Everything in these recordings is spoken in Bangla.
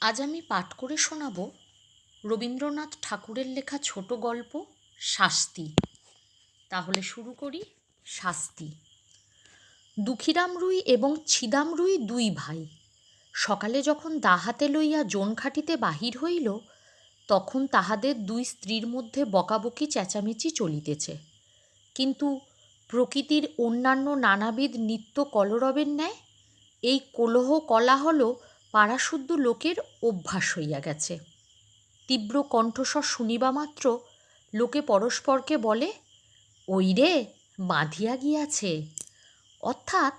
আজ আমি পাঠ করে শোনাব রবীন্দ্রনাথ ঠাকুরের লেখা ছোট গল্প শাস্তি। তাহলে শুরু করি। শাস্তি। দুঃখীরাম রুই এবং ছিদাম রুই দুই ভাই সকালে যখন দাহাতে লইয়া জোন খাটিতে বাহির হইল, তখন তাহাদের দুই স্ত্রীর মধ্যে বকাবকি চেঁচামেচি চলিতেছে। কিন্তু প্রকৃতির অন্যান্য নানাবিধ নিত্য কলরবের ন্যায় এই কলহ কোলাহল পাড়াশুদ্ধ লোকের অভ্যাস হইয়া গেছে। তীব্র কণ্ঠস্বর শুনিবা মাত্র লোকে পরস্পরকে বলে, ওই রে বাঁধিয়া গিয়াছে। অর্থাৎ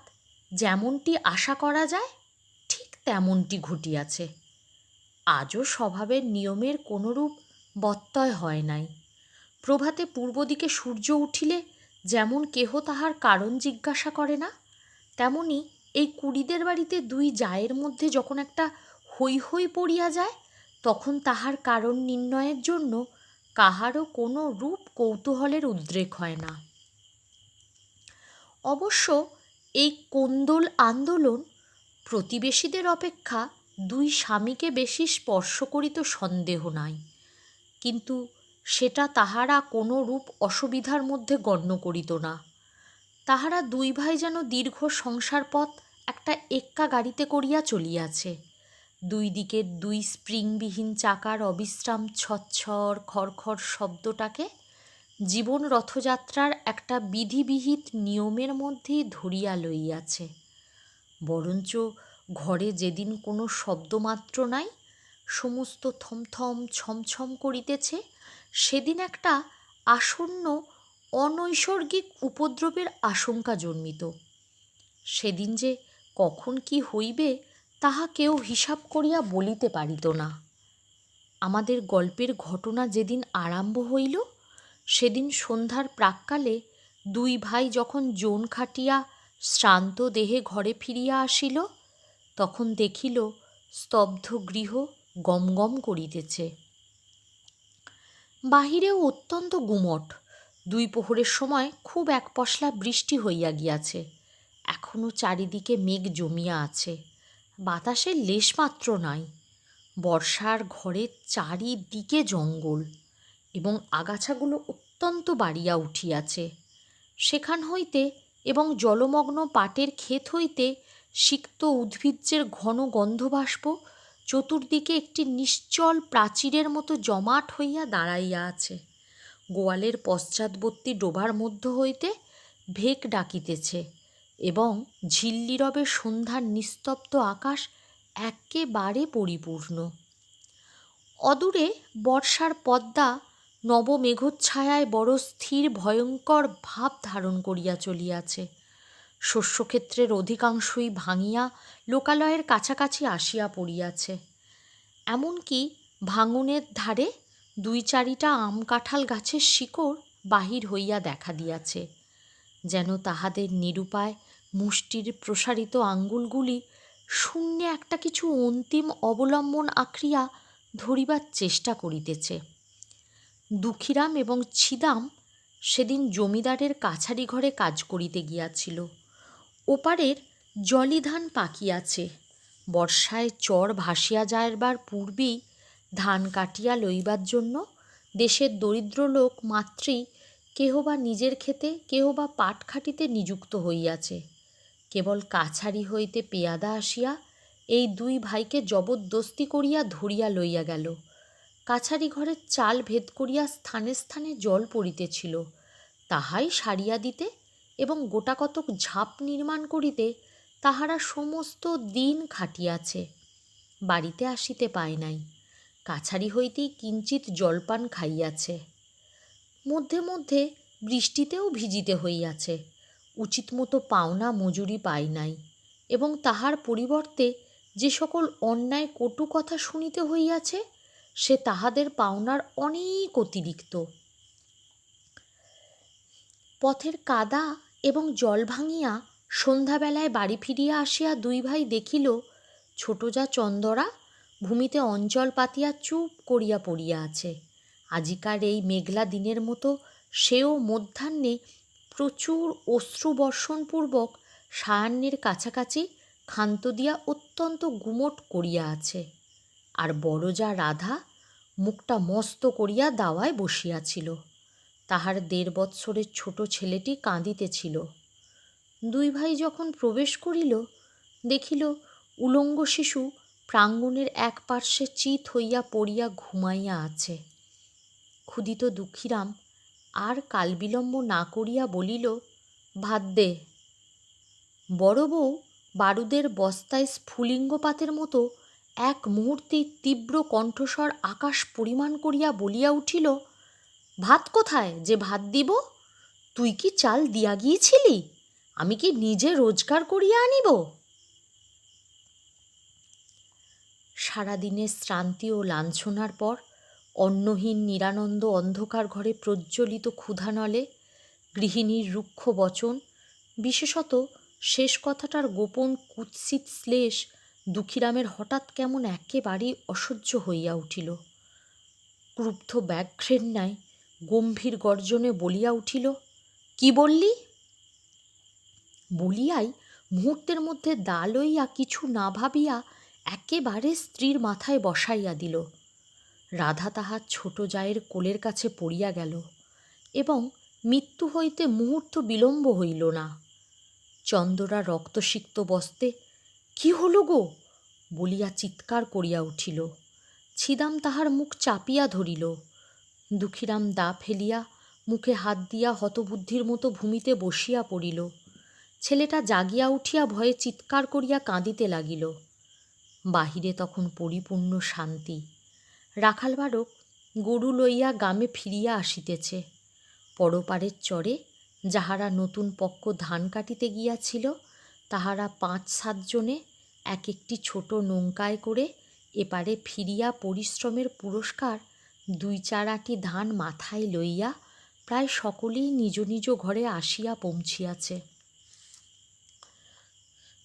যেমনটি আশা করা যায় ঠিক তেমনটি ঘটিয়াছে। আজও স্বভাবের নিয়মের কোনরূপ ব্যত্যয় হয় নাই। প্রভাতে পূর্ব দিকে সূর্য উঠিলে যেমন কেহ তাহার কারণ জিজ্ঞাসা করে না, তেমনি এই কুড়িদের বাড়িতে দুই জায়ের মধ্যে যখন একটা হৈ হৈ পড়িয়া যায়, তখন তাহার কারণ নির্ণয়ের জন্য কাহারও কোনো রূপ কৌতূহলের উদ্রেক হয় না। অবশ্য এই কোন্দল আন্দোলন প্রতিবেশীদের অপেক্ষা দুই স্বামীকে বেশি স্পর্শ করিত সন্দেহ নাই, কিন্তু সেটা তাহারা কোনো রূপ অসুবিধার মধ্যে গণ্য করিত না। তাহারা দুই ভাই যেন দীর্ঘ সংসার পথ একটা এক্কা গাড়িতে করিয়া চলিয়াছে। দুই দিকের দুই স্প্রিংবিহীন চাকার অবিশ্রাম ছচ্ছর খড়খড় শব্দটাকে জীবন রথযাত্রার একটা বিধিবিহিত নিয়মের মধ্যেই ধরিয়া লইয়াছে। বরঞ্চ ঘরে যেদিন কোনো শব্দমাত্র নাই, সমস্ত থমথম ছমছম করিতেছে, সেদিন একটা আসন্ন অনৈসর্গিক উপদ্রবের আশঙ্কা জন্মিত। সেদিন যে কখন কি হইবে তাহা কেউ হিসাব করিয়া বলিতে পারিত না। আমাদের গল্পের ঘটনা যেদিন আরম্ভ হইল, সেদিন সন্ধ্যার প্রাক্কালে দুই ভাই যখন জোন খাটিয়া শ্রান্ত দেহে ঘরে ফিরিয়া আসিল, তখন দেখিল স্তব্ধ গৃহ গমগম করিতেছে। বাহিরেও অত্যন্ত গুমট। দুই প্রহরের সময় খুব এক পশলা বৃষ্টি হইয়া গিয়াছে। এখনও চারিদিকে মেঘ জমিয়া আছে, বাতাসের লেশমাত্র নাই। বর্ষার ঘরের চারিদিকে জঙ্গল এবং আগাছাগুলো অত্যন্ত বাড়িয়া উঠিয়াছে। সেখান হইতে এবং জলমগ্ন পাটের ক্ষেত হইতে সিক্ত উদ্ভিজ্জের ঘন গন্ধবাষ্প চতুর্দিকে একটি নিশ্চল প্রাচীরের মতো জমাট হইয়া দাঁড়াইয়া আছে। গোয়ালের পশ্চাৎবর্তী ডোবার মধ্য হইতে ভেক ডাকিতেছে এবং ঝিল্লিরবে সন্ধ্যার নিস্তব্ধ আকাশ একেবারে পরিপূর্ণ। অদূরে বর্ষার পদ্মা নবমেঘচ্ছায়ায় বড় স্থির ভয়ঙ্কর ভাব ধারণ করিয়া চলিয়াছে। শস্যক্ষেত্রের অধিকাংশই ভাঙিয়া লোকালয়ের কাছাকাছি আসিয়া পড়িয়াছে। এমনকি ভাঙনের ধারে দুই চারিটা আম কাঁঠাল গাছের শিকড় বাহির হইয়া দেখা দিয়াছে, যেন তাহাদের নিরুপায় মুষ্টির প্রসারিত আঙ্গুলগুলি শূন্যে একটা কিছু অন্তিম অবলম্বন আঁকড়িয়া ধরিবার চেষ্টা করিতেছে। দুঃখীরাম এবং ছিদাম সেদিন জমিদারের কাছারি ঘরে কাজ করিতে গিয়াছিল। ওপারের জলিধান পাকিয়াছে। বর্ষায় চর ভাসিয়া যাইবার পূর্বেই ধান কাটিয়া লইবার জন্য দেশের দরিদ্র লোক মাত্রই কেহ বা নিজের ক্ষেতে, কেহ বা পাট খাটিতে নিযুক্ত হইয়াছে। কেবল কাছারি হইতে পেয়াদা আসিয়া এই দুই ভাইকে জবরদস্তি করিয়া ধরিয়া লইয়া গেল। কাছারি ঘরের চাল ভেদ করিয়া স্থানে স্থানে জল পড়িতেছিল, তাহাই সারিয়া দিতে এবং গোটাকতক ঝাঁপ নির্মাণ করিতে তাহারা সমস্ত দিন খাটিয়াছে। বাড়িতে আসিতে পায় নাই। কাছারি হইতেই কিঞ্চিত জলপান খাইয়াছে। মধ্যে মধ্যে বৃষ্টিতেও ভিজিতে হইয়াছে। উচিত মতো পাওনা মজুরি পায় নাই এবং তাহার পরিবর্তে যে সকল অন্যায় কটু কথা শুনিতে হইয়াছে, সে তাহাদের পাওনার অনেক অতিরিক্ত। পথের কাদা এবং জল ভাঙিয়া সন্ধ্যাবেলায় বাড়ি ফিরিয়া আসিয়া দুই ভাই দেখিল ছোট যা চন্দরা ভূমিতে অঞ্চল পাতিয়া চুপ করিয়া পড়িয়া আছে। আজিকার এই মেঘলা দিনের মতো সেও মধ্যাহ্নে প্রচুর অশ্রুবর্ষণপূর্বক সায়াহ্নের কাছাকাছি ক্ষান্ত দিয়া অত্যন্ত গুমট করিয়া আছে। আর বড় যা রাধা মুখটা মস্ত করিয়া দাওয়ায় বসিয়াছিল। তাহার ১.৫ বৎসরের ছোট ছেলেটি কাঁদিতেছিল। দুই ভাই যখন প্রবেশ করিল, দেখিল উলঙ্গ শিশু প্রাঙ্গণের এক পার্শ্বে চিত হইয়া পড়িয়া ঘুমাইয়া আছে। ক্ষুধিত দুঃখীরাম আর কালবিলম্ব না করিয়া বলিল, ভাত দে। বড় বউ বারুদের বস্তায় স্ফুলিঙ্গপাতের মতো এক মুহূর্তেই তীব্র কণ্ঠস্বর আকাশ পরিমাণ করিয়া বলিয়া উঠিল, ভাত কোথায় যে ভাত দিব? তুই কি চাল দিয়া গিয়েছিলি? আমি কি নিজে রোজগার করিয়া আনিব? সারাদিনের শ্রান্তি ও লাঞ্ছনার পর অন্নহীন নিরানন্দ অন্ধকার ঘরে প্রজ্বলিত ক্ষুধানলে গৃহিণীর রুক্ষ বচন, বিশেষত শেষ কথাটার গোপন কুৎসিত শ্লেষ দুঃখীরামের হঠাৎ কেমন একেবারেই অসহ্য হইয়া উঠিল। ক্রুব্ধ ব্যাঘ্রের ন্যায় গম্ভীর গর্জনে বলিয়া উঠিল, কি বললি? বলিয়াই মুহূর্তের মধ্যে দা লইয়া কিছু না ভাবিয়া একেবারে স্ত্রীর মাথায় বসাইয়া দিল। রাধা তাহার ছোট জায়ের কোলের কাছে পড়িয়া গেল এবং মৃত্যু হইতে মুহূর্ত বিলম্ব হইল না। চন্দরা রক্তসিক্ত বস্তে কি হল গো বলিয়া চিৎকার করিয়া উঠিল। ছিদাম তাহার মুখ চাপিয়া ধরিল। দুঃখীরাম দা ফেলিয়া মুখে হাত দিয়া হতবুদ্ধির মতো ভূমিতে বসিয়া পড়িল। ছেলেটা জাগিয়া উঠিয়া ভয়ে চিৎকার করিয়া কাঁদিতে লাগিল। বাহিরে তখন পরিপূর্ণ শান্তি। রাখাল বালক গরু লইয়া গ্রামে ফিরিয়া আসিতেছে। পরপারের চরে যাহারা নতুন পক্ষ ধান কাটিতে গিয়াছিল, তাহারা ৫-৭ জনে এক একটি ছোট নৌকায় করে এপারে ফিরিয়া পরিশ্রমের পুরস্কার ২-৪ আটি ধান মাথায় লইয়া প্রায় সকলেই নিজ নিজ ঘরে আসিয়া পৌঁছিয়াছে।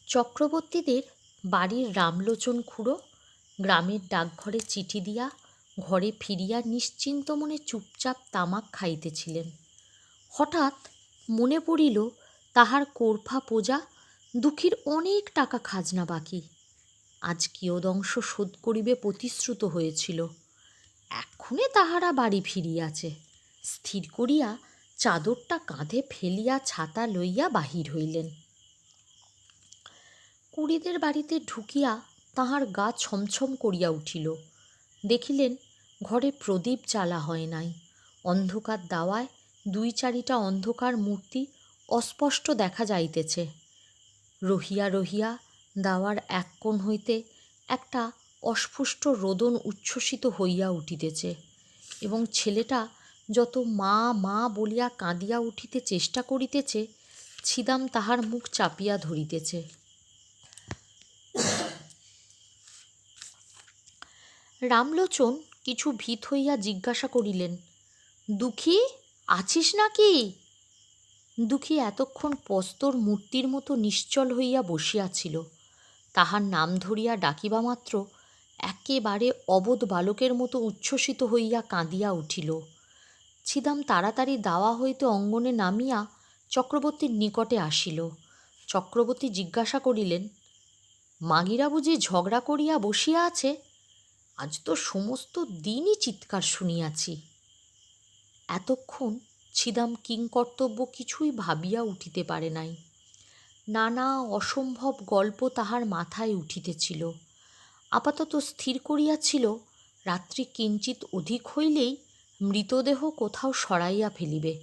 চক্রবর্তীদের বাড়ির রামলোচন খুড়ো গ্রামের ডাকঘরে চিঠি দিয়া ঘরে ফিরিয়া নিশ্চিন্ত মনে চুপচাপ তামাক খাইতেছিলেন। হঠাৎ মনে পড়িল তাহার কোরফা প্রজা দুঃখীর অনেক টাকা খাজনা বাকি। আজ কিয়দংশ শোধ করিবে প্রতিশ্রুত হয়েছিল। এক্ষণে তাহারা বাড়ি ফিরিয়াছে। স্থির করিয়া চাদরটা কাঁধে ফেলিয়া ছাতা লইয়া বাহির হইলেন। কুড়িদের বাড়িতে ঢুকিয়া তাহার গা ছমছম করিয়া উঠিল। দেখিলেন ঘরে প্রদীপ জ্বালা হয় নাই। অন্ধকার দাওয়ায় ২-৪টা অন্ধকার মূর্তি অস্পষ্ট দেখা যাইতেছে। রহিয়া রহিয়া দাওয়ার এক কোণ হইতে একটা অস্ফুষ্ট রোদন উচ্ছ্বসিত হইয়া উঠিতেছে এবং ছেলেটা যত মা মা বলিয়া কাঁদিয়া উঠিতে চেষ্টা করিতেছে, ছিদাম তাহার মুখ চাপিয়া ধরিতেছে। রামলোচন কিছু ভীত হইয়া জিজ্ঞাসা করিলেন, দুঃখী আছিস নাকি? দুঃখী এতক্ষণ পস্তর মূর্তির মতো নিশ্চল হইয়া বসিয়াছিল। তাহার নাম ধরিয়া ডাকিবা মাত্র একেবারে অবোধ বালকের মতো উচ্ছ্বসিত হইয়া কাঁদিয়া উঠিল। ছিদাম তাড়াতাড়ি দাওয়া হইতে অঙ্গনে নামিয়া চক্রবর্তীর নিকটে আসিল। চক্রবর্তী জিজ্ঞাসা করিলেন, মাগিরা বুঝি ঝগড়া করিয়া বসিয়া আছে? আজ তো সমস্ত দিনই চিৎকার শুনিয়াছি। এতক্ষণ ছিদাম কিংকর্তব্য কিছুই ভাবিয়া উঠিতে পারে নাই। নানা অসম্ভব গল্প তাহার মাথায় উঠিতেছিল। আপাতত স্থির করিয়াছিল রাত্রি কিঞ্চিত অধিক হইলেই মৃতদেহ কোথাও সরাইয়া ফেলিবে।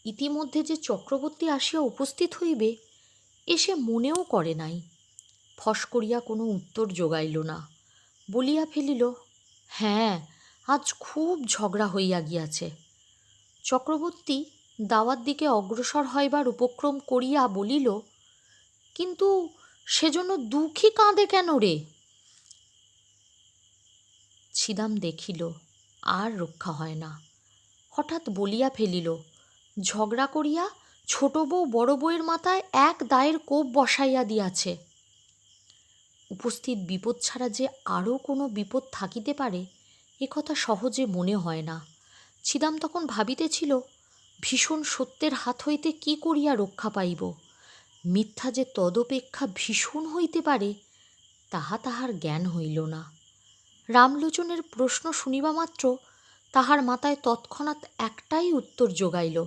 ইতিমধ্যে যে চক্রবর্তী আসিয়া উপস্থিত হইবে এসে মনেও করে নাই। ফস করিয়া কোনো উত্তর জোগাইল না। বলিয়া ফেলিল, হ্যাঁ, আজ খুব ঝগড়া হইয়া গিয়াছে। চক্রবর্তী দাওয়ার দিকে অগ্রসর হইবার উপক্রম করিয়া বলিল, কিন্তু সেজন্য দুঃখী কাঁদে কেন রে? ছিদাম দেখিল আর রক্ষা হয় না। হঠাৎ বলিয়া ফেলিল, ঝগড়া করিয়া ছোট বউ বড় বউয়ের মাথায় এক দায়ের কোপ বসাইয়া দিয়াছে। উপস্থিত বিপদ ছাড়া যে আরও কোনো বিপদ থাকিতে পারে এ কথা সহজে মনে হয় না। ছিদাম তখন ভাবিতেছিল, ভীষণ সত্যের হাত হইতে কি করিয়া রক্ষা পাইব। মিথ্যা যে তদপেক্ষা ভীষণ হইতে পারে তাহা তাহার জ্ঞান হইল না। রামলোচনের প্রশ্ন শুনিবা মাত্র তাহার মাথায় তৎক্ষণাৎ একটাই উত্তর জোগাইল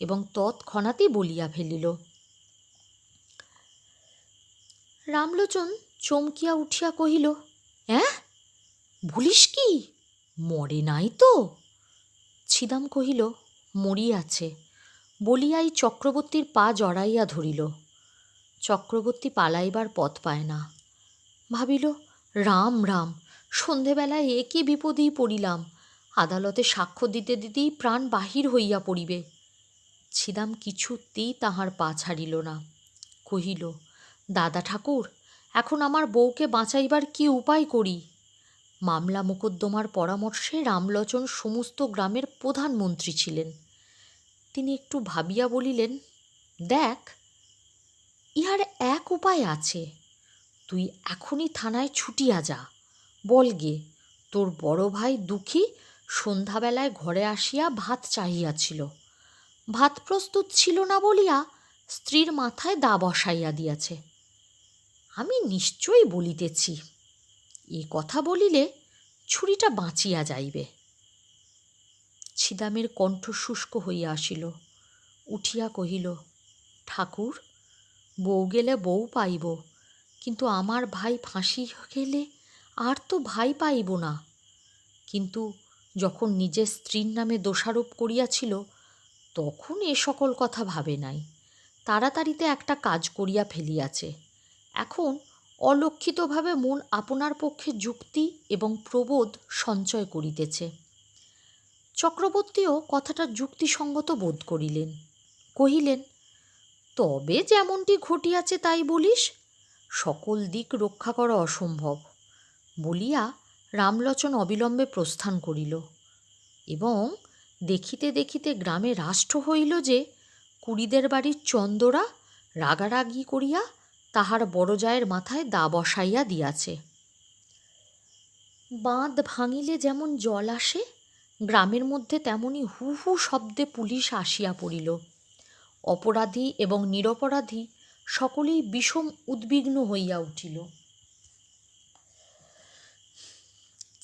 এবং তৎক্ষণাৎই বলিয়া ফেলিল। রামলোচন চমকিয়া উঠিয়া কহিল, অ্যাঁ, বলিস কি? মরে নাই তো? ছিদাম কহিল, মরিয়াছে বলিয়াই চক্রবর্তীর পা জড়াইয়া ধরিল। চক্রবর্তী পালাইবার পথ পায় না। ভাবিল, রাম রাম, সন্ধেবেলায় এ কি বিপদেই পড়িলাম। আদালতে সাক্ষ্য দিতে দিতেই প্রাণ বাহির হইয়া পড়িবে। ছিদাম কিছুতেই তাহার পা ছাড়িল না। কহিল, দাদা ঠাকুর, এখন আমার বউকে বাঁচাইবার কি উপায় করি? মামলা মোকদ্দমার পরামর্শে রামলোচন সমস্ত গ্রামের প্রধানমন্ত্রী ছিলেন। তিনি একটু ভাবিয়া বলিলেন, দেখ, ইহার এক উপায় আছে। তুই এখনই থানায় ছুটিয়া যা। বলগে, তোর বড় ভাই দুঃখী সন্ধ্যাবেলায় ঘরে আসিয়া ভাত চাহিয়াছিল। ভাত প্রস্তুত ছিল না বলিয়া স্ত্রীর মাথায় দা বসাইয়া দিয়াছে। আমি নিশ্চয়ই বলিতেছি, এ কথা বলিলে ছুরিটা বাঁচিয়া যাইবে। ছিদামের কণ্ঠ শুষ্ক হইয়া আসিল। উঠিয়া কহিল, ঠাকুর, বউ গেলে বউ পাইব, কিন্তু আমার ভাই ফাঁসি গেলে আর তো ভাই পাইব না। কিন্তু যখন নিজের স্ত্রীর নামে দোষারোপ করিয়াছিল তখন এ সকল কথা ভাবে নাই। তাড়াতাড়িতে একটা কাজ করিয়া ফেলিয়াছে। এখন অলক্ষিতভাবে মন আপনার পক্ষে যুক্তি এবং প্রবোধ সঞ্চয় করিতেছে। চক্রবর্তীও কথাটা যুক্তিসঙ্গত বোধ করিলেন। কহিলেন, তবে যেমনটি ঘটিয়াছে তাই বলিস, সকল দিক রক্ষা করা অসম্ভব বলিয়া রামলোচন অবিলম্বে প্রস্থান করিল। এবং দেখিতে দেখিতে গ্রামে রাষ্ট্র হইল যে কুড়িদের বাড়ির চন্দরা রাগারাগি করিয়া তাহার বড় জায়ের মাথায় দা বসাইয়া দিয়াছে। বাঁধ ভাঙিলে যেমন জল আসে, গ্রামের মধ্যে তেমনি হু হু শব্দে পুলিশ আসিয়া পড়িল। অপরাধী এবং নিরপরাধী সকলেই বিষম উদ্বিগ্ন হইয়া উঠিল।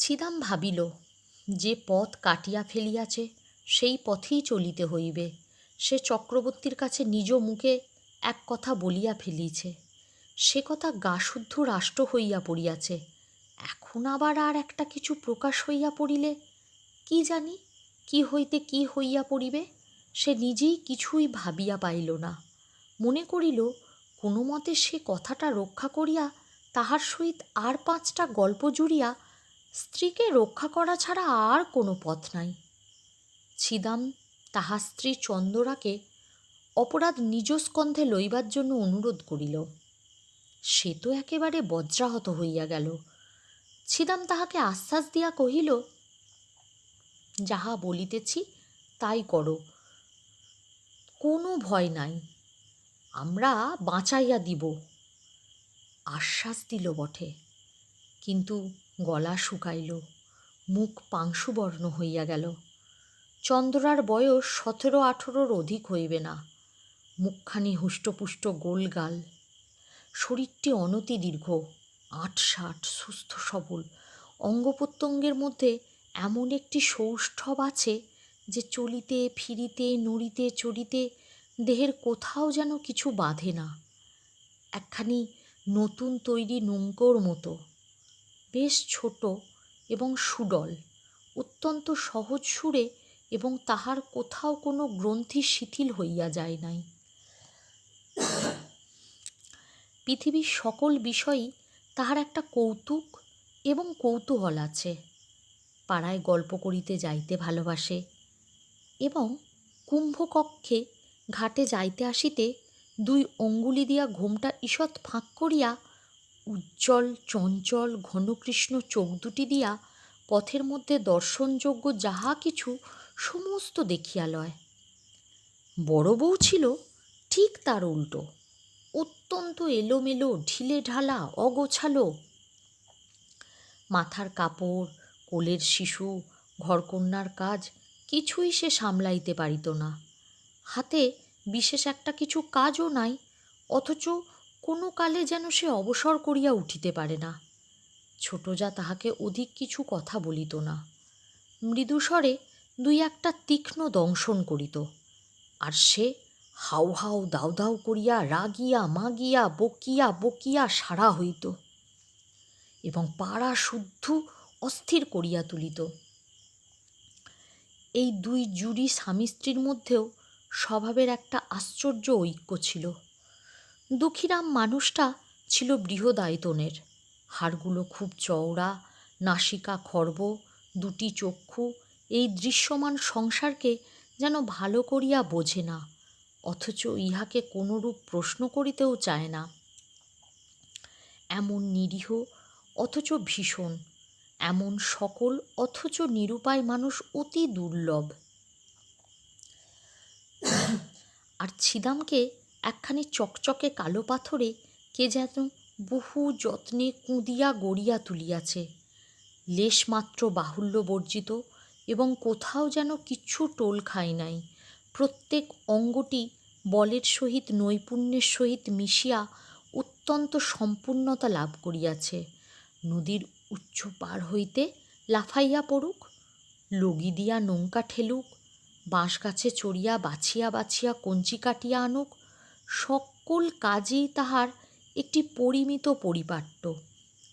ছিদাম ভাবিল, যে পথ কাটিয়া ফেলিয়াছে সেই পথেই চলিতে হইবে। সে চক্রবর্তীর কাছে নিজ মুখে এক কথা বলিয়া ফেলিছে, সে কথা গাশুদ্ধ রাষ্ট্র হইয়া পড়িয়াছে। এখন আবার আর একটা কিছু প্রকাশ হইয়া পড়িলে কি জানি কি হইতে কি হইয়া পড়িবে। সে নিজেই কিছুই ভাবিয়া পাইল না। মনে করিল, কোনো মতে সে কথাটা রক্ষা করিয়া তাহার সহিত আর 5টা গল্প জুড়িয়া স্ত্রীকে রক্ষা করা ছাড়া আর কোনো পথ নাই। ছিদাম তাহার স্ত্রী চন্দরাকে অপরাধ নিজ স্কন্ধে লইবার জন্য অনুরোধ করিল। সে তো একেবারে বজ্রাহত হইয়া গেল। ছিদাম তাহাকে আশ্বাস দিয়া কহিল, যাহা বলিতেছি তাই করো, কোনো ভয় নাই, আমরা বাঁচাইয়া দিব। আশ্বাস দিল বটে, কিন্তু গলা শুকাইল, মুখ পাংশুবর্ণ হইয়া গেল। চন্দরার বয়স 17-18 অধিক হইবে না। মুখখানি হুষ্টপুষ্ট গোলগাল, শরীরটি অনতি দীর্ঘ, আঁটসাঁট, সুস্থ সবল। অঙ্গপ্রত্যঙ্গের মধ্যে এমন একটি সৌষ্ঠব আছে যে চলিতে ফিরিতে নড়িতে চড়িতে দেহের কোথাও যেন কিছু বাঁধে না। একখানি নতুন তৈরি নৌকোর মতো, বেশ ছোট এবং সুডল, অত্যন্ত সহজ সুরে, এবং তাহার কোথাও কোনো গ্রন্থি শিথিল হইয়া যায় নাই। পৃথিবীর সকল বিষয়ই তাহার একটা কৌতুক এবং কৌতূহল আছে। পাড়ায় গল্প করিতে যাইতে ভালোবাসে এবং কুম্ভকক্ষে ঘাটে যাইতে আসিতে 2 অঙ্গুলি দিয়া ঘোমটা ঈষৎ ফাঁক করিয়া উজ্জ্বল চঞ্চল ঘনকৃষ্ণ চোখ দুটি দিয়া পথের মধ্যে দর্শনযোগ্য যাহা কিছু সমস্ত দেখিয়া লয়। বড় বউ ছিল ঠিক তার উল্টো, অত্যন্ত এলোমেলো, ঢিলে ঢালা, অগোছালো। মাথার কাপড়, কোলের শিশু, ঘরকন্যার কাজ কিছুই সে সামলাইতে পারিত না। হাতে বিশেষ একটা কিছু কাজও নাই, অথচ কোনো কালে যেন সে অবসর করিয়া উঠিতে পারে না। ছোট যা তাহাকে অধিক কিছু কথা বলিত না, মৃদুস্বরে দুই একটা তীক্ষ্ণ দংশন করিত, আর সে হাউ হাউ দাউ দাউ করিয়া রাগিয়া মাগিয়া বকিয়া বকিয়া সারা হইত এবং পাড়া শুদ্ধ অস্থির করিয়া তুলিত। এই দুই জুরি স্বামী স্ত্রীর মধ্যেও স্বভাবের একটা আশ্চর্য ঐক্য ছিল। দুঃখীরাম মানুষটা ছিল বৃহদায়তনের, হাড়গুলো খুব চওড়া, নাসিকা খর্ব, দুটি চক্ষু, এই দৃশ্যমান সংসারকে যেন ভালো করিয়া বোঝে না, অথচ ইহাকে কোনরূপ প্রশ্ন করিতেও চায় না। এমন নিরীহ অথচ ভীষণ, এমন সকল অথচ নিরুপায় মানুষ অতি দুর্লভ। আর ছিদামকে একখানি চকচকে কালো পাথরে কে যেন বহু যত্নে কুঁদিয়া গড়িয়া তুলিয়াছে, লেশমাত্র বাহুল্য বর্জিত, এবং কোথাও যেন কিচ্ছু টোল খায় নাই। প্রত্যেক অঙ্গটি বলের সহিত নৈপুণ্যের সহিত মিশিয়া অত্যন্ত সম্পূর্ণতা লাভ করিয়াছে। নদীর উচ্চ পার হইতে লাফাইয়া পড়ুক, লগি দিয়া নৌকা ঠেলুক, বাঁশ গাছে চড়িয়া বাছিয়া বাছিয়া কঞ্চি কাটিয়া আনুক, সকল কাজেই তাহার একটি পরিমিত পরিপাট্য,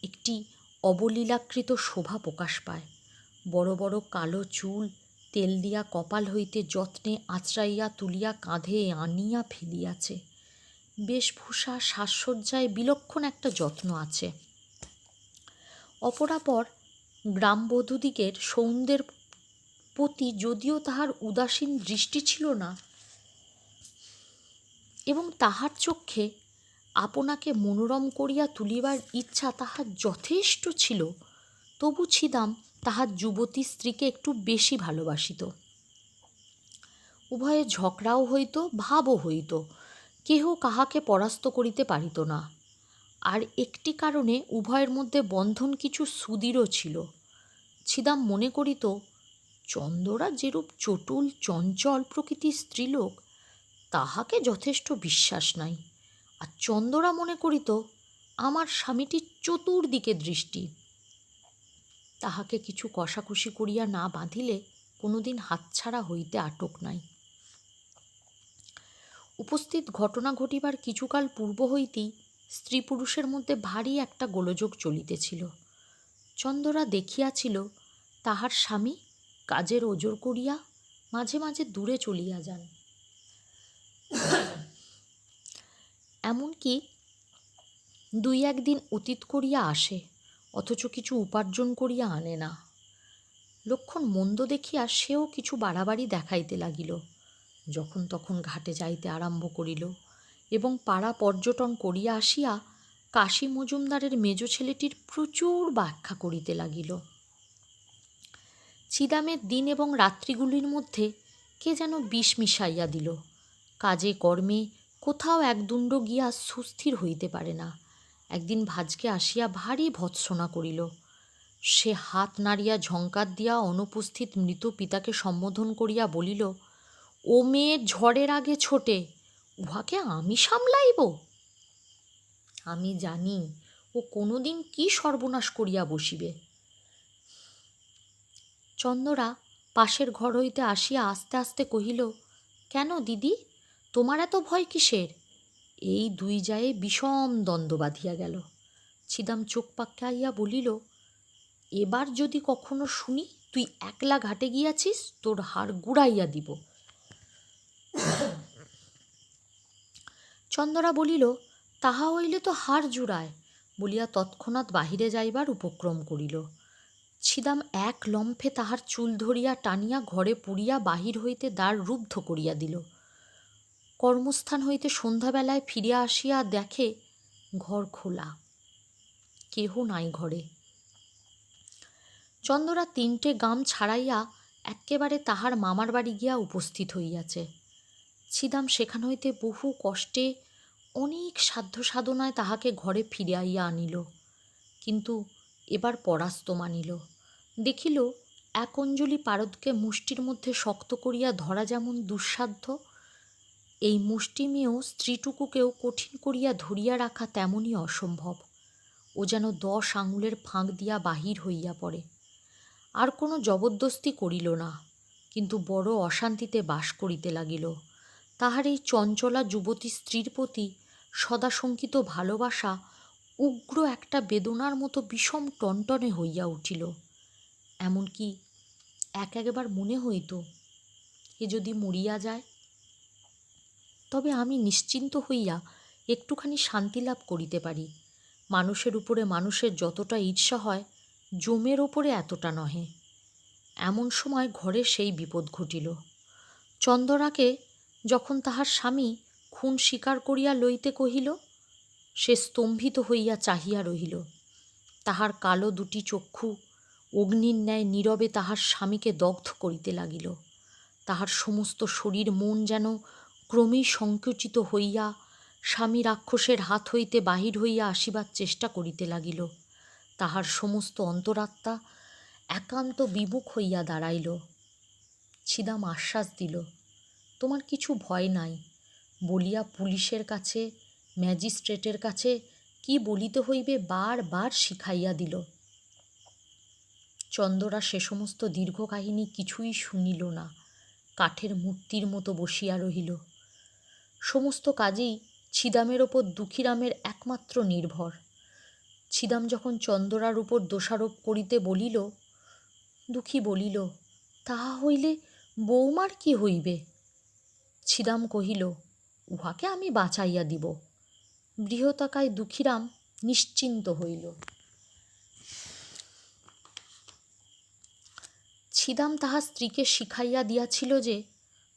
একটি অবলীলাকৃত শোভা প্রকাশ পায়। বড় বড় কালো চুল তেল দিয়া কপাল হইতে যত্নে আঁচড়াইয়া তুলিয়া কাঁধে আনিয়া ফেলিয়াছে। বেশভূষা সাজসজ্জায় বিলক্ষণ একটা যত্ন আছে। অপরাপর গ্রামবধূদিগের সৌন্দর্যের প্রতি যদিও তাহার উদাসীন দৃষ্টি ছিল না, এবং তাহার চক্ষে আপনাকে মনোরম করিয়া তুলিবার ইচ্ছা তাহার যথেষ্ট ছিল, তবু ছিদাম তাহার যুবতী স্ত্রীকে একটু বেশি ভালোবাসিত। উভয়ে ঝগড়াও হইত, ভাবও হইত, কেহ কাহাকে পরাস্ত করিতে পারিত না। আর একটি কারণে উভয়ের মধ্যে বন্ধন কিছু সুদৃঢ় ছিল। ছিদাম মনে করিত, চন্দরা যেরূপ চটুল চঞ্চল প্রকৃতির স্ত্রীলোক, তাহাকে যথেষ্ট বিশ্বাস নাই। আর চন্দরা মনে করিত, আমার স্বামীটির চতুর্দিকে দৃষ্টি, তাহাকে কিছু কষাকষি করিয়া না বাঁধিলে কোনোদিন হাতছাড়া হইতে আটক নাই। উপস্থিত ঘটনা ঘটিবার কিছুকাল পূর্ব হইতেই স্ত্রী পুরুষের মধ্যে ভারী একটা গোলযোগ চলিতেছিল। চন্দরা দেখিয়াছিল তাহার স্বামী কাজের ওজর করিয়া মাঝে মাঝে দূরে চলিয়া যান, এমনকি দুই একদিন অতীত করিয়া আসে, অথচ কিছু উপার্জন করিয়া আনে না। লক্ষণ মন্দ দেখিয়া সেও কিছু বাড়াবাড়ি দেখাইতে লাগিল। যখন তখন ঘাটে যাইতে আরম্ভ করিল, এবং পাড়া পর্যটন করিয়া আসিয়া কাশী মজুমদারের মেজ ছেলেটির প্রচুর ব্যাখ্যা করিতে লাগিল। ছিদামের দিন এবং রাত্রিগুলির মধ্যে কে যেন বিষ মিশাইয়া দিল। কাজে কর্মে কোথাও একদণ্ড গিয়া সুস্থির হইতে পারে না। একদিন ভাজকে আসিয়া ভারী ভৎসনা করিল। সে হাত নাড়িয়া ঝঙ্কার দিয়া অনুপস্থিত মৃত পিতাকে সম্বোধন করিয়া বলিল, ও মেয়ে ঝড়ের আগে ছোটে, উহাকে আমি সামলাইব? আমি জানি ও কোনোদিন কি সর্বনাশ করিয়া বসিবে। চন্দরা পাশের ঘর হইতে আসিয়া আস্তে আস্তে কহিল, কেন দিদি, তোমার এত ভয় কিসের? এই দুই জায়ে বিষম দ্বন্দ্ব বাঁধিয়া গেল। ছিদাম চোখ পাকাইয়া বলিল, এবার যদি কখনো শুনি তুই একলা ঘাটে গিয়াছিস, তোর হাড় গুড়াইয়া দিব। চন্দরা বলিল, তাহা হইলে তো হাড় জুড়ায়, বলিয়া তৎক্ষণাৎ বাহিরে যাইবার উপক্রম করিল। ছিদাম এক লম্ফে তাহার চুল ধরিয়া টানিয়া ঘরে পুরিয়া বাহির হইতে দ্বার রুদ্ধ করিয়া দিল। কর্মস্থান হইতে সন্ধ্যাবেলায় ফিরিয়া আসিয়া দেখে ঘর খোলা, কেহ নাই ঘরে। চন্দরা 3টে গাম ছাড়াইয়া এক্কেবারে তাহার মামার বাড়ি গিয়া উপস্থিত হইয়াছে। ছিদাম সেখান হইতে বহু কষ্টে অনেক সাধ্য সাধনায় তাহাকে ঘরে ফিরাইয়া আনিল, কিন্তু এবার পরাস্ত মানিল। দেখিল এক অঞ্জলি পারদকে মুষ্টির মধ্যে শক্ত করিয়া ধরা যেমন দুঃসাধ্য, এই মুষ্টিমেয় স্ত্রীটুকুকেও কঠিন করিয়া ধরিয়া রাখা তেমনই অসম্ভব। ও যেন 10 আঙুলের ফাঁক দিয়া বাহির হইয়া পড়ে। আর কোনো জবরদস্তি করিল না, কিন্তু বড় অশান্তিতে বাস করিতে লাগিল। তাহার এই চঞ্চলা যুবতী স্ত্রীর প্রতি সদাশঙ্কিত ভালোবাসা উগ্র একটা বেদনার মতো বিষম টনটনে হইয়া উঠিল। এমনকি একবার মনে হইত, এ যদি মরিয়া যায়, তবে আমি নিশ্চিন্ত হইয়া একটুখানি শান্তি লাভ করিতে পারি। মানুষের উপরে মানুষের যতটা ঈর্ষা হয়, জমের ওপরে এতটা নহে। এমন সময় ঘরে সেই বিপদ ঘটিল। চন্দরাকে যখন তাহার স্বামী খুন স্বীকার করিয়া লইতে কহিল, সে স্তম্ভিত হইয়া চাহিয়া রহিল। তাহার কালো দুটি চক্ষু অগ্নির ন্যায় নীরবে তাহার স্বামীকে দগ্ধ করিতে লাগিল। তাহার সমস্ত শরীর মন যেন ক্রমেই সংকুচিত হইয়া স্বামী রাক্ষসের হাত হইতে বাহির হইয়া আসিবার চেষ্টা করিতে লাগিল। তাহার সমস্ত অন্তরাত্মা একান্ত বিমুখ হইয়া দাঁড়াইল। ছিদাম আশ্বাস দিল, তোমার কিছু ভয় নাই বলিয়া পুলিশের কাছে, ম্যাজিস্ট্রেটের কাছে কি বলিতে হইবে বারবার শিখাইয়া দিল। চন্দরা সে সমস্ত দীর্ঘ কাহিনী কিছুই শুনিল না, কাঠের মূর্তির মতো বসিয়া রহিল। সমস্ত কাজেই ছিদামের ওপর দুঃখীরামের একমাত্র নির্ভর। ছিদাম যখন চন্দরার উপর দোষারোপ করিতে বলিল, দুঃখী বলিল, তাহা হইলে বৌমার কি হইবে? ছিদাম কহিল, উহাকে আমি বাঁচাইয়া দিব। বৃহতাকায় দুঃখীরাম নিশ্চিন্ত হইল। ছিদাম তাহার স্ত্রীকে শিখাইয়া দিয়াছিল যে,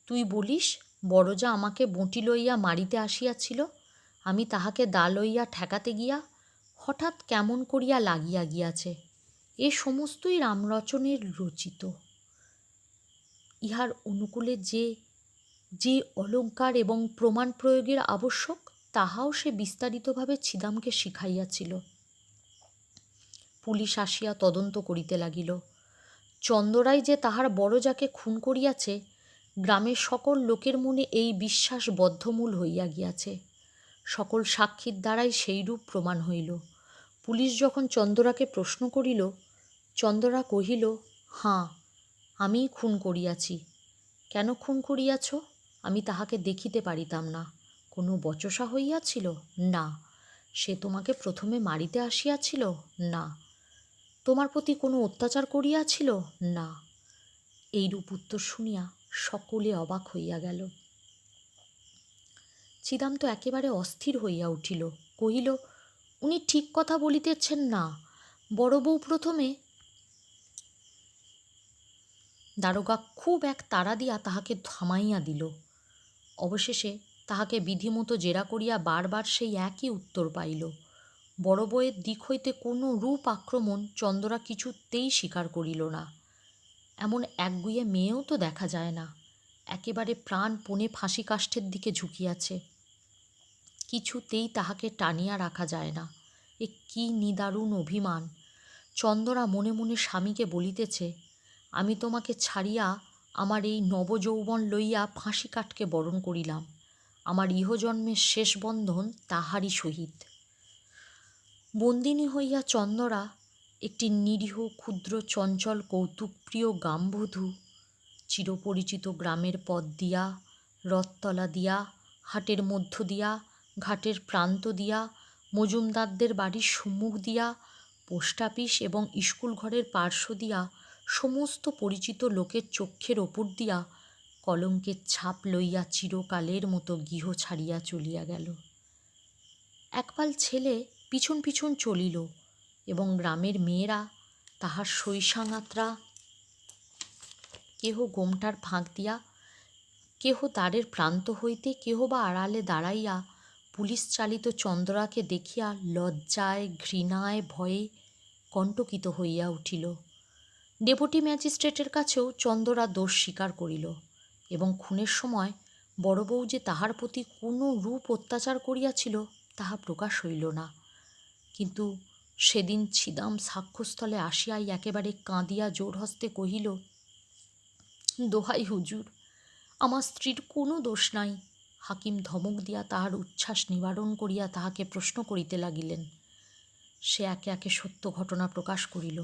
তুই বলিস বড়জা আমাকে বঁটি লইয়া মারিতে আসিয়াছিল, আমি তাহাকে দা লইয়া ঠেকাতে গিয়া হঠাৎ কেমন করিয়া লাগিয়া গিয়াছে। এ সমস্তই রামরচনের রচিত। ইহার অনুকূলে যে যে অলঙ্কার এবং প্রমাণ প্রয়োগের আবশ্যক, তাহাও সে বিস্তারিতভাবে ছিদামকে শিখাইয়াছিল। পুলিশ আসিয়া তদন্ত করিতে লাগিল। চন্দরাই যে তাহার বড়জাকে খুন করিয়াছে, গ্রামের সকল লোকের মনে এই বিশ্বাস বদ্ধমূল হইয়া গিয়াছে। সকল সাক্ষীর দ্বারাই সেইরূপ প্রমাণ হইল। পুলিশ যখন চন্দরাকে প্রশ্ন করিল, চন্দরা কহিল, হাঁ, আমিই খুন করিয়াছি। কেন খুন করিয়াছ? আমি তাহাকে দেখিতে পারিতাম না। কোনো বচসা হইয়াছিল? না। সে তোমাকে প্রথমে মারিতে আসিয়াছিল? না। তোমার প্রতি কোনো অত্যাচার করিয়াছিল? না। এইরূপ উত্তর শুনিয়া সকলে অবাক হইয়া গেল। ছিদাম তো একেবারে অস্থির হইয়া উঠিল। কহিল, উনি ঠিক কথা বলিতেছেন না। বড় বউ প্রথমে। দারোগা খুব এক তাড়া দিয়া তাহাকে থামাইয়া দিল। অবশেষে তাহাকে বিধিমতো জেরা করিয়া বারবার সেই একই উত্তর পাইল। বড় বউয়ের দিক হইতে কোনো রূপ আক্রমণ চন্দরা কিছুতেই স্বীকার করিল না। এমন একগুঁয়ে মেয়েও তো দেখা যায় না। একেবারে প্রাণপণে ফাঁসি কাষ্ঠের দিকে ঝুঁকিয়াছে। কিছুতেই তাহাকে টানিয়া রাখা যায় না। এ কি নিদারুণ অভিমান! চন্দরা মনে মনে স্বামীকে বলিতেছে, আমি তোমাকে ছাড়িয়া আমার এই নবযৌবন লইয়া ফাঁসি কাঠকে বরণ করিলাম। আমার ইহজন্মের শেষ বন্ধন তাহারই সহিত। বন্দিনী হইয়া চন্দরা একটি নিরীহ ক্ষুদ্র চঞ্চল কৌতুকপ্রিয় গ্রামবধূ চিরপরিচিত গ্রামের পথ দিয়া, রথতলা দিয়া, হাটের মধ্য দিয়া, ঘাটের প্রান্ত দিয়া, মজুমদারদের বাড়ির সম্মুখ দিয়া, পোস্ট অফিস এবং স্কুল ঘরের পার্শ্ব দিয়া, সমস্ত পরিচিত লোকের চক্ষের ওপর দিয়া কলঙ্কের ছাপ লইয়া চিরকালের মতো গৃহ ছাড়িয়া চলিয়া গেল। একপাল ছেলে পিছন পিছন চলিল এবং গ্রামের মেয়েরা তাহার শৈশাঙাত্রা কেহ গোমটার ফাঁক দিয়া, কেহ দ্বারের প্রান্ত হইতে, কেহ বা আড়ালে দাঁড়াইয়া পুলিশ চালিত চন্দরাকে দেখিয়া লজ্জায়, ঘৃণায়, ভয়ে কণ্টকিত হইয়া উঠিল। ডেপুটি ম্যাজিস্ট্রেটের কাছেও চন্দরা দোষ স্বীকার করিল এবং খুনের সময় বড় বউ যে তাহার প্রতি কোনো রূপ অত্যাচার করিয়াছিল তাহা প্রকাশ হইল না। কিন্তু সেদিন ছিদাম সাক্ষ্যস্থলে আসিয়াই একেবারে কাঁদিয়া জোড়হস্তে কহিল, দোহাই হুজুর, আমার স্ত্রীর কোনো দোষ নাই। হাকিম ধমক দিয়া তাহার উচ্ছ্বাস নিবারণ করিয়া তাহাকে প্রশ্ন করিতে লাগিলেন, সে একে একে সত্য ঘটনা প্রকাশ করিল।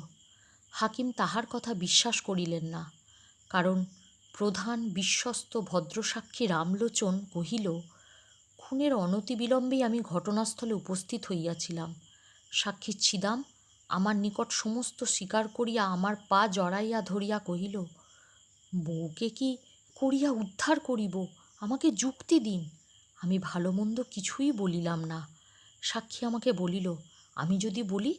হাকিম তাহার কথা বিশ্বাস করিলেন না, কারণ প্রধান বিশ্বস্ত ভদ্রসাক্ষী রামলোচন কহিল, খুনের অনতিবিলম্বেই আমি ঘটনাস্থলে উপস্থিত হইয়াছিলাম। সাক্ষী ছিদাম আমার নিকট সমস্ত স্বীকার করিয়া আমার পা জড়াইয়া ধরিয়া কহিল, বউকে কি করিয়া উদ্ধার করিব, আমাকে যুক্তি দিন। আমি ভালো মন্দ কিছুই বলিলাম না। সাক্ষী আমাকে বলিল, আমি যদি বলি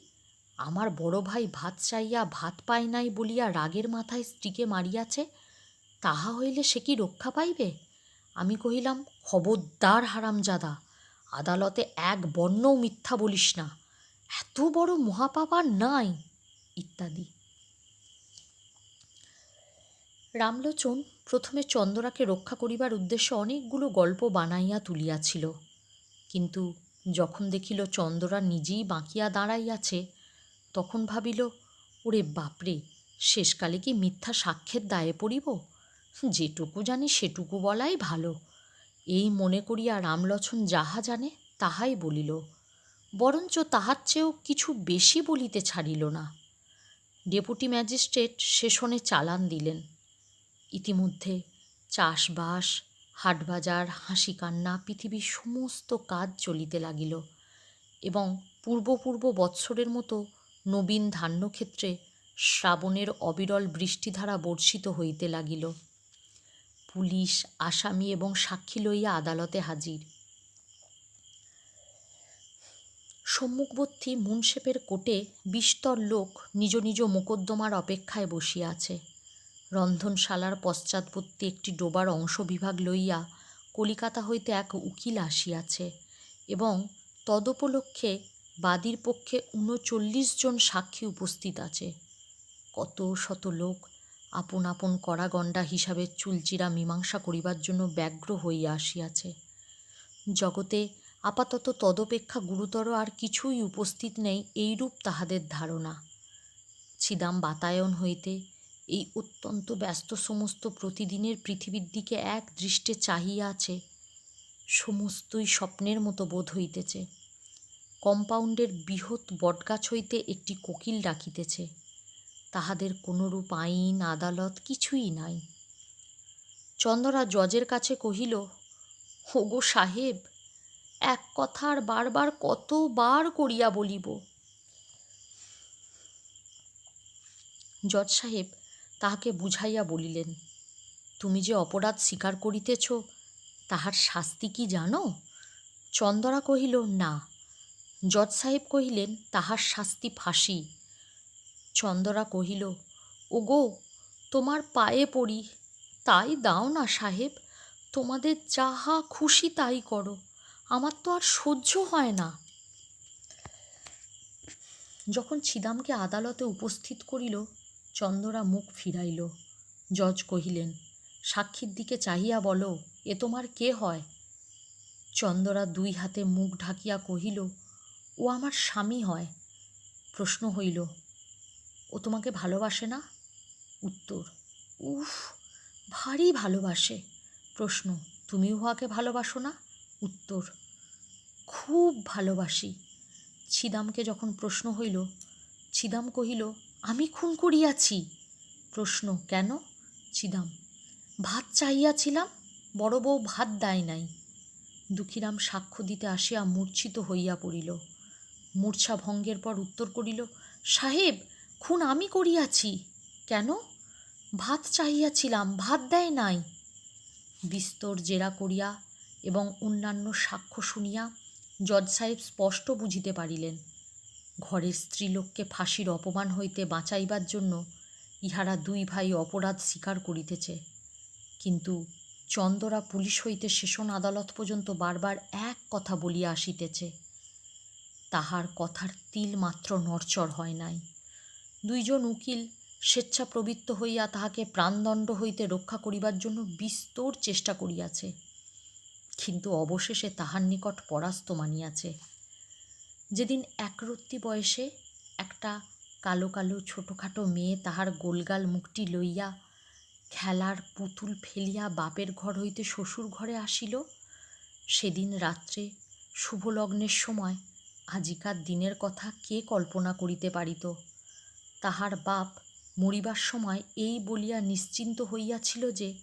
আমার বড় ভাই ভাত চাইয়া ভাত পায় নাই বলিয়া রাগের মাথায় স্ত্রীকে মারিয়াছে, তাহা হইলে সে কি রক্ষা পাইবে? আমি কহিলাম, খবরদার হারামজাদা, আদালতে এক বর্ণও মিথ্যা বলিস না, এত বড় মহাপাপ আর নাই, ইত্যাদি। রামলোচন প্রথমে চন্দরাকে রক্ষা করিবার উদ্দেশ্যে অনেকগুলো গল্প বানাইয়া তুলিয়াছিল, কিন্তু যখন দেখিল চন্দরা নিজেই বাঁকিয়া দাঁড়াইয়াছে, তখন ভাবিল, ওরে বাপরে, শেষকালে কি মিথ্যা সাক্ষ্যের দায়ে পড়িব? যেটুকু জানি সেটুকু বলাই ভালো। এই মনে করিয়া রামলোচন যাহা জানে তাহাই বলিল, বরঞ্চ তাহার চেয়েও কিছু বেশি বলিতে ছাড়িল না। ডেপুটি ম্যাজিস্ট্রেট সেশনে চালান দিলেন। ইতিমধ্যে চাষবাস, হাটবাজার, হাসি কান্না, পৃথিবীর সমস্ত কাজ চলিতে লাগিল, এবং পূর্ব বৎসরের মতো নবীন ধান্যক্ষেত্রে শ্রাবণের অবিরল বৃষ্টিধারা বর্ষিত হইতে লাগিল। পুলিশ, আসামি এবং সাক্ষী লইয়া আদালতে হাজির। সম্মুখবর্তী মুন্সেফের কোর্টে বিস্তর লোক নিজ নিজ মোকদ্দমার অপেক্ষায় বসিয়া আছে। রন্ধনশালার পশ্চাৎবর্তী একটি ডোবার অংশবিভাগ লইয়া কলিকাতা হইতে এক উকিল আসিয়াছে, এবং তদুপলক্ষে বাদীর পক্ষে ৩৯ জন সাক্ষী উপস্থিত আছে। কত শত লোক আপন আপন কড়াগণ্ডা হিসাবে চুলচিরা মীমাংসা করিবার জন্য ব্যগ্র হইয়া আসিয়াছে। জগতে আপাতত তদপেক্ষা গুরুতর আর কিছুই উপস্থিত নেই, এইরূপ তাহাদের ধারণা। ছিদাম বাতায়ন হইতে এই অত্যন্ত ব্যস্ত সমস্ত প্রতিদিনের পৃথিবীর দিকে এক দৃষ্টে চাহিয়া আছে। সমস্তই স্বপ্নের মতো বোধ হইতেছে। কম্পাউন্ডের বৃহৎ বটগাছ হইতে একটি কোকিল ডাকিতেছে। তাহাদের কোনরূপ আইন আদালত কিছুই নাই। চন্দরা জজের কাছে কহিল, ওগো সাহেব, এক কথা আর বারবার কতবার করিয়া বলিব? জজ সাহেব তাহাকে বুঝাইয়া বলিলেন, তুমি যে অপরাধ স্বীকার করিতেছ, তাহার শাস্তি কি জানো? চন্দরা কহিল, না। জজ সাহেব কহিলেন, তাহার শাস্তি ফাঁসি। চন্দরা কহিল, ওগো, তোমার পায়ে পড়ি, তাই দাও না সাহেব, তোমাদের যাহা খুশি তাই করো, আমার তো আর সহ্য হয় না। যখন ছিদামকে আদালতে উপস্থিত করিল, চন্দরা মুখ ফিরাইল। জজ কহিলেন, সাক্ষীর দিকে চাহিয়া বলো, এ তোমার কে হয়? চন্দরা দুই হাতে মুখ ঢাকিয়া কহিল, ও আমার স্বামী হয়। প্রশ্ন হইল, ও তোমাকে ভালোবাসে না? উত্তর, উফ, ভারী ভালোবাসে। প্রশ্ন, তুমি উহাকে ভালোবাসো না? উত্তর, খুব ভালোবাসি। ছিদামকে যখন প্রশ্ন হইল, ছিদাম কহিল, আমি খুন করিয়াছি। প্রশ্ন, কেন? ছিদাম, ভাত চাহিয়াছিলাম, বড় বউ ভাত দেয় নাই। দুঃখীরাম সাক্ষ্য দিতে আসিয়া মূর্ছিত হইয়া পড়িল। মূর্ছা ভঙ্গের পর উত্তর করিল, সাহেব, খুন আমি করিয়াছি। কেন? ভাত চাহিয়াছিলাম, ভাত দেয় নাই। বিস্তর জেরা করিয়া এবং অন্যান্য সাক্ষ্য শুনিয়া জজ সাহেব স্পষ্ট বুঝিতে পারিলেন, ঘরের স্ত্রীলোককে ফাঁসির অপমান হইতে বাঁচাইবার জন্য ইহারা দুই ভাই অপরাধ স্বীকার করিতেছে। কিন্তু চন্দরা পুলিশ হইতে সেশন আদালত পর্যন্ত বারবার এক কথা বলিয়া আসিতেছে। তাহার কথার তিল মাত্র নড়চড় হয় নাই। দুইজন উকিল স্বেচ্ছা প্রবৃত্ত হইয়া তাহাকে প্রাণদণ্ড হইতে রক্ষা করিবার জন্য বিস্তর চেষ্টা করিয়াছে, কিন্তু অবশেষে তাহার নিকট পরাস্ত মানিয়াছে। যেদিন একরত্তি বয়সে একটা কালো কালো ছোটোখাটো মেয়ে তাহার গোলগাল মুখটি লইয়া খেলার পুতুল ফেলিয়া বাপের ঘর হইতে শ্বশুর ঘরে আসিল, সেদিন রাত্রে শুভলগ্নের সময় আজিকার দিনের কথা কে কল্পনা করিতে পারিত। তাহার বাপ মরিবার সময় এই বলিয়া নিশ্চিন্ত হইয়াছিল যে,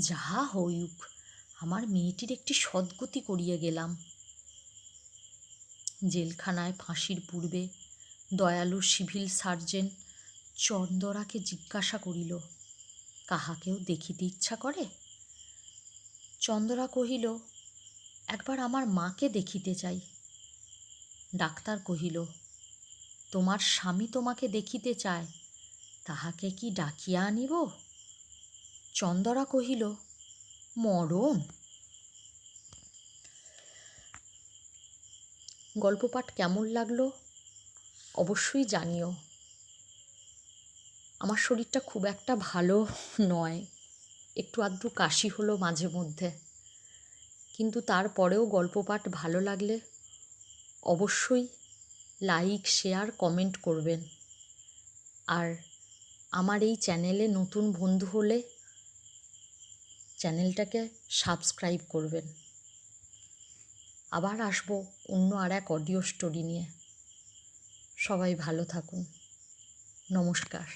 যাহা হইউক, আমার মেয়েটির একটি সদ্গতি করিয়া গেলাম। জেলখানায় ফাঁসির পূর্বে দয়ালু সিভিল সার্জেন্ট চন্দরাকে জিজ্ঞাসা করিল, কাহাকেও দেখিতে ইচ্ছা করে? চন্দরা কহিল, একবার আমার মাকে দেখিতে চাই। ডাক্তার কহিল, তোমার স্বামী তোমাকে দেখিতে চায়, তাহাকে কি ডাকিয়া আনিব? চন্দরা কহিল, মরণ। গল্প পাঠ কেমন লাগলো অবশ্যই জানিও। আমার শরীরটা খুব একটা ভালো নয়, একটু আধটু কাশি হলো মাঝে মধ্যে, কিন্তু তারপরেও গল্প পাঠ ভালো লাগলে অবশ্যই লাইক, শেয়ার, কমেন্ট করবেন। আর আমার এই চ্যানেলে নতুন বন্ধু হলে চ্যানেলটাকে সাবস্ক্রাইব করবেন। আবার আসবো অন্য আর এক অডিও স্টোরি নিয়ে। সবাই ভালো থাকুন। নমস্কার।